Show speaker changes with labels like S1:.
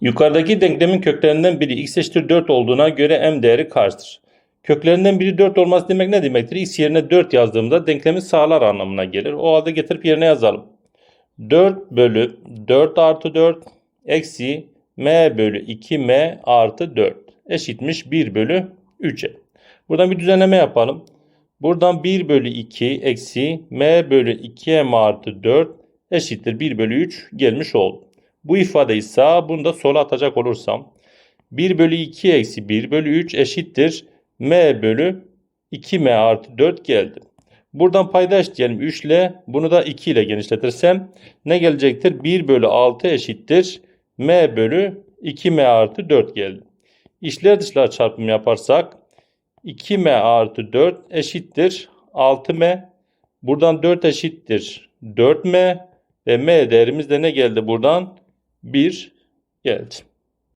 S1: Yukarıdaki denklemin köklerinden biri x eşittir 4 olduğuna göre m değeri kaçtır? Köklerinden biri 4 olması demek ne demektir? X yerine 4 yazdığımda denklemi sağlar anlamına gelir. O halde getirip yerine yazalım. 4 bölü 4 artı 4 eksi m bölü 2m artı 4 eşitmiş 1 bölü 3'e. Buradan bir düzenleme yapalım. Buradan 1 bölü 2 eksi m bölü 2m artı 4 eşittir 1 bölü 3 gelmiş oldu. Bu ifadeyi sağa, bunu da sola atacak olursam 1 bölü 2 eksi 1 bölü 3 eşittir m bölü 2m artı 4 geldi. Buradan paydaş diyelim 3 ile, bunu da 2 ile genişletirsem ne gelecektir? 1 bölü 6 eşittir m bölü 2m artı 4 geldi. İçler dışlar çarpımı yaparsak 2m artı 4 eşittir 6m. Buradan 4 eşittir 4m ve m değerimiz de ne geldi buradan? 1 geldi.